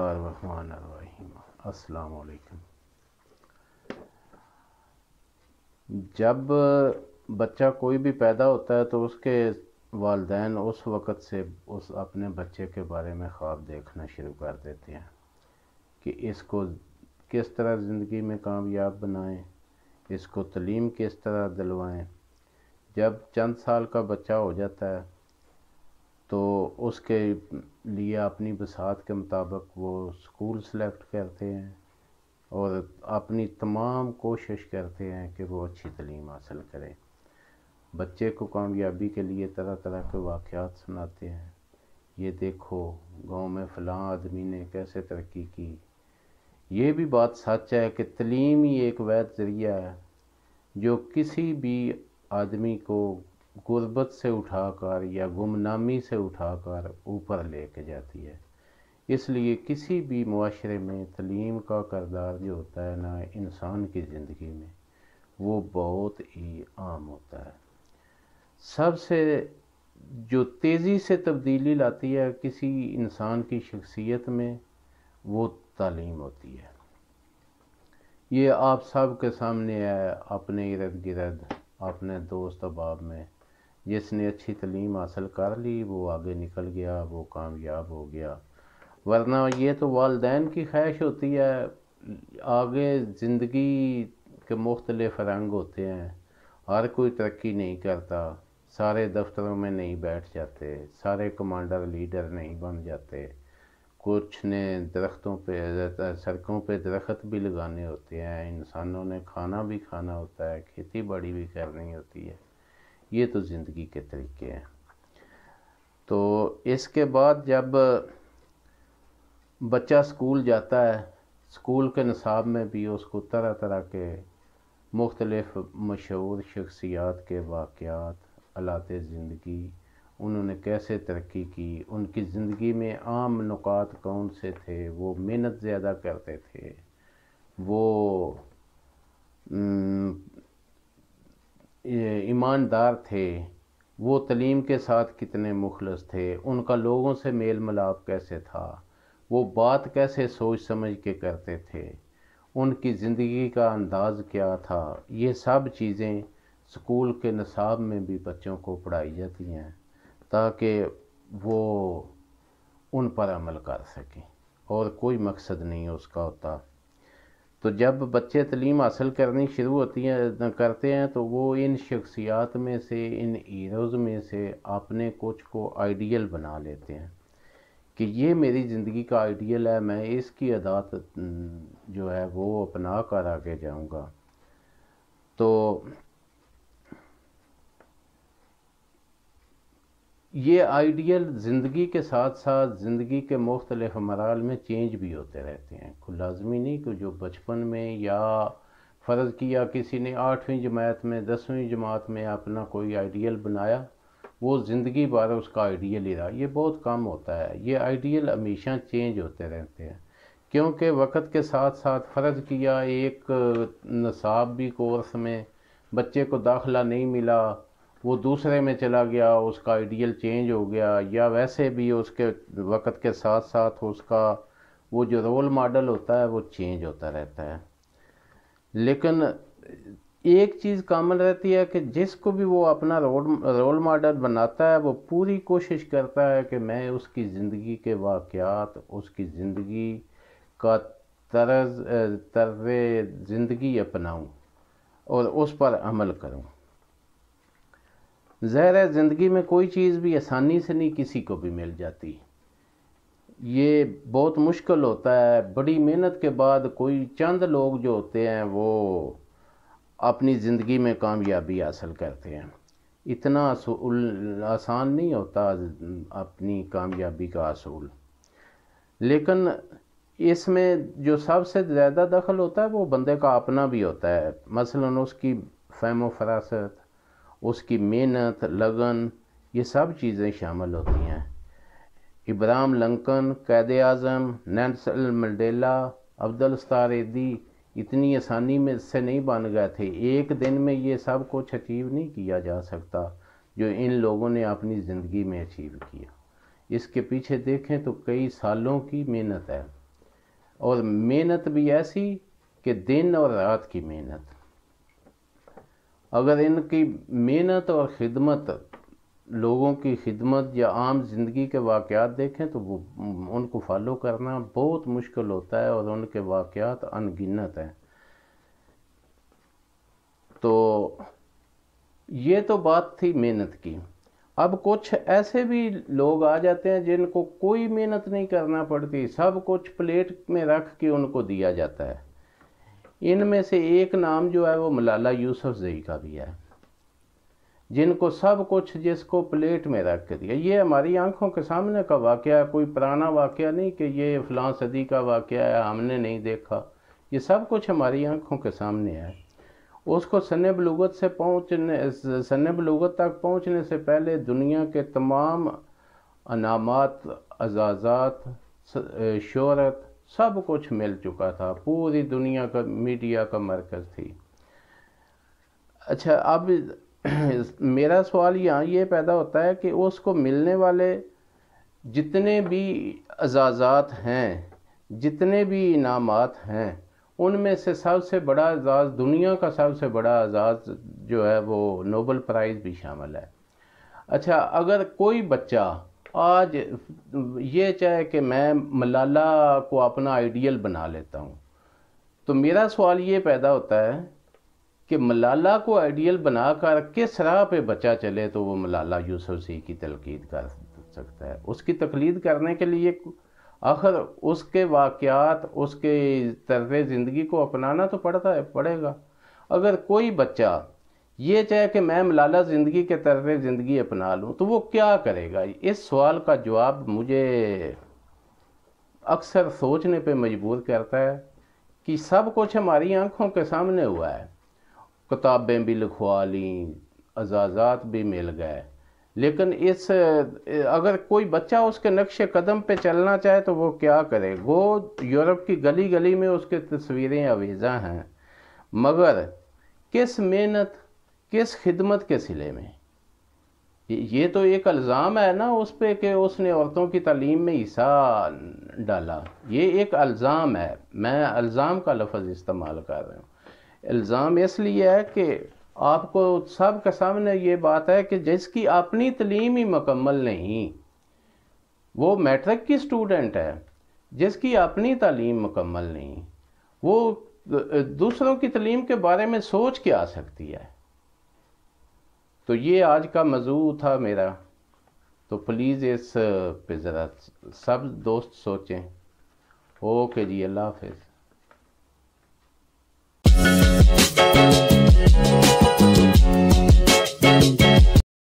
الرحمن الرحیم۔ السلام علیکم۔ جب بچہ کوئی بھی پیدا ہوتا ہے تو اس کے والدین اس وقت سے اپنے بچے کے بارے میں خواب دیکھنا شروع کر دیتے ہیں کہ اس کو کس طرح زندگی میں کامیاب بنائیں، اس کو تعلیم کس طرح دلوائیں۔ جب چند سال کا بچہ ہو جاتا ہے تو اس کے لیے اپنی بساط کے مطابق وہ اسکول سلیکٹ کرتے ہیں اور اپنی تمام کوشش کرتے ہیں کہ وہ اچھی تعلیم حاصل کرے۔ بچے کو کامیابی کے لیے طرح طرح کے واقعات سناتے ہیں، یہ دیکھو گاؤں میں فلاں آدمی نے کیسے ترقی کی۔ یہ بھی بات سچ ہے کہ تعلیم ہی ایک واحد ذریعہ ہے جو کسی بھی آدمی کو غربت سے اٹھا کر یا گمنامی سے اٹھا کر اوپر لے کے جاتی ہے۔ اس لیے کسی بھی معاشرے میں تعلیم کا کردار جو ہوتا ہے نا انسان کی زندگی میں، وہ بہت ہی عام ہوتا ہے۔ سب سے جو تیزی سے تبدیلی لاتی ہے کسی انسان کی شخصیت میں، وہ تعلیم ہوتی ہے۔ یہ آپ سب کے سامنے ہے، اپنے ارد گرد، اپنے دوست احباب میں، جس نے اچھی تعلیم حاصل کر لی وہ آگے نکل گیا، وہ کامیاب ہو گیا۔ ورنہ یہ تو والدین کی خواہش ہوتی ہے۔ آگے زندگی کے مختلف رنگ ہوتے ہیں، ہر کوئی ترقی نہیں کرتا، سارے دفتروں میں نہیں بیٹھ جاتے، سارے کمانڈر لیڈر نہیں بن جاتے، کچھ نے درختوں پہ سڑکوں پہ درخت بھی لگانے ہوتے ہیں، انسانوں نے کھانا بھی کھانا ہوتا ہے، کھیتی باڑی بھی کرنی ہوتی ہے۔ یہ تو زندگی کے طریقے ہیں۔ تو اس کے بعد جب بچہ اسکول جاتا ہے، اسکول کے نصاب میں بھی اس کو طرح طرح کے مختلف مشہور شخصیات کے واقعات، حالات زندگی، انہوں نے کیسے ترقی کی، ان کی زندگی میں عام نکات کون سے تھے، وہ محنت زیادہ کرتے تھے، وہ ایماندار تھے، وہ تعلیم کے ساتھ کتنے مخلص تھے، ان کا لوگوں سے میل ملاپ کیسے تھا، وہ بات کیسے سوچ سمجھ کے کرتے تھے، ان کی زندگی کا انداز کیا تھا، یہ سب چیزیں اسکول کے نصاب میں بھی بچوں کو پڑھائی جاتی ہیں تاکہ وہ ان پر عمل کر سکیں، اور کوئی مقصد نہیں اس کا ہوتا۔ تو جب بچے تعلیم حاصل کرنی شروع کرتے ہیں تو وہ ان شخصیات میں سے، ان ہیروز میں سے اپنے کچھ کو آئیڈیل بنا لیتے ہیں کہ یہ میری زندگی کا آئیڈیل ہے، میں اس کی عادات جو ہے وہ اپنا کر آگے جاؤں گا۔ تو یہ آئیڈیل زندگی کے ساتھ ساتھ زندگی کے مختلف مراحل میں چینج بھی ہوتے رہتے ہیں۔ کوئی لازمی نہیں کہ جو بچپن میں یا فرض کیا کسی نے 8ویں جماعت میں 10ویں جماعت میں اپنا کوئی آئیڈیل بنایا، وہ زندگی بھر اس کا آئیڈیل ہی رہا، یہ بہت کم ہوتا ہے۔ یہ آئیڈیل ہمیشہ چینج ہوتے رہتے ہیں کیونکہ وقت کے ساتھ ساتھ فرض کیا ایک نصاب بھی کورس میں بچے کو داخلہ نہیں ملا، وہ دوسرے میں چلا گیا، اس کا آئیڈیل چینج ہو گیا، یا ویسے بھی اس کے وقت کے ساتھ ساتھ اس کا وہ جو رول ماڈل ہوتا ہے وہ چینج ہوتا رہتا ہے۔ لیکن ایک چیز کامن رہتی ہے کہ جس کو بھی وہ اپنا رول ماڈل بناتا ہے وہ پوری کوشش کرتا ہے کہ میں اس کی زندگی کے واقعات، اس کی زندگی کا طرز زندگی اپناؤں اور اس پر عمل کروں۔ ظاہر ہے زندگی میں کوئی چیز بھی آسانی سے نہیں کسی کو بھی مل جاتی، یہ بہت مشکل ہوتا ہے۔ بڑی محنت کے بعد کوئی چند لوگ جو ہوتے ہیں وہ اپنی زندگی میں کامیابی حاصل کرتے ہیں۔ اتنا آسان نہیں ہوتا اپنی کامیابی کا حصول، لیکن اس میں جو سب سے زیادہ دخل ہوتا ہے وہ بندے کا اپنا بھی ہوتا ہے، مثلاً اس کی فہم و فراست، اس کی محنت، لگن، یہ سب چیزیں شامل ہوتی ہیں۔ Abraham Lincoln, Quaid Azam, Nelson Mandela, Abdul Sattar Edhi اتنی آسانی میں سے نہیں بن گئے تھے، ایک دن میں یہ سب کچھ اچیو نہیں کیا جا سکتا جو ان لوگوں نے اپنی زندگی میں اچیو کیا۔ اس کے پیچھے دیکھیں تو کئی سالوں کی محنت ہے۔ اور محنت بھی ایسی کہ دن اور رات کی محنت. اگر ان کی محنت اور خدمت، لوگوں کی خدمت یا عام زندگی کے واقعات دیکھیں تو وہ ان کو فالو کرنا بہت مشکل ہوتا ہے، اور ان کے واقعات ان گنت ہیں. تو یہ تو بات تھی محنت کی. اب کچھ ایسے بھی لوگ آ جاتے ہیں جن کو کوئی محنت نہیں کرنا پڑتی، سب کچھ پلیٹ میں رکھ کے ان کو دیا جاتا ہے. ان میں سے ایک نام جو ہے وہ ملالہ یوسفزئی کا بھی ہے، جن کو سب کچھ جس کو پلیٹ میں رکھ کے دیا. یہ ہماری آنکھوں کے سامنے کا واقعہ ہے، کوئی پرانا واقعہ نہیں کہ یہ فلاں صدی کا واقعہ ہے ہم نے نہیں دیکھا. یہ سب کچھ ہماری آنکھوں کے سامنے ہے. اس کو سن بلوغت تک پہنچنے سے پہلے دنیا کے تمام انعامات، اعزازات، شہرت، سب کچھ مل چکا تھا. پوری دنیا کا میڈیا کا مرکز تھی. اچھا، اب میرا سوال یہاں یہ پیدا ہوتا ہے کہ اس کو ملنے والے جتنے بھی اعزازات ہیں، جتنے بھی انعامات ہیں، ان میں سے سب سے بڑا اعزاز، دنیا کا سب سے بڑا اعزاز جو ہے وہ نوبل پرائز بھی شامل ہے. اچھا، اگر کوئی بچہ آج یہ چاہے کہ میں ملالہ کو اپنا آئیڈیل بنا لیتا ہوں، تو میرا سوال یہ پیدا ہوتا ہے کہ ملالہ کو آئیڈیل بنا کر کس راہ پہ بچہ چلے تو وہ ملالہ یوسفزئی کی تقلید کر سکتا ہے. اس کی تقلید کرنے کے لیے آخر اس کے واقعات، اس کے طرز زندگی کو اپنانا تو پڑے گا. اگر کوئی بچہ یہ چاہے کہ میں ملالہ زندگی کے طرز زندگی اپنا لوں تو وہ کیا کرے گا؟ اس سوال کا جواب مجھے اکثر سوچنے پہ مجبور کرتا ہے کہ سب کچھ ہماری آنکھوں کے سامنے ہوا ہے. کتابیں بھی لکھوا لیں، اعزازات بھی مل گئے، لیکن اگر کوئی بچہ اس کے نقش قدم پہ چلنا چاہے تو وہ کیا کرے؟ وہ یورپ کی گلی گلی میں اس کے تصویریں آویزاں ہیں، مگر کس محنت، کس خدمت کے صلے میں؟ یہ تو ایک الزام ہے نا اس پہ کہ اس نے عورتوں کی تعلیم میں حصہ ڈالا. یہ ایک الزام ہے، میں الزام کا لفظ استعمال کر رہا ہوں. الزام اس لیے ہے کہ آپ کو سب کے سامنے یہ بات ہے کہ جس کی اپنی تعلیم ہی مکمل نہیں، وہ میٹرک کی سٹوڈنٹ ہے، جس کی اپنی تعلیم مکمل نہیں، وہ دوسروں کی تعلیم کے بارے میں سوچ کے آ سکتی ہے. تو یہ آج کا موضوع تھا میرا. تو پلیز اس پہ ذرا سب دوست سوچیں. اوکے جی، اللہ حافظ.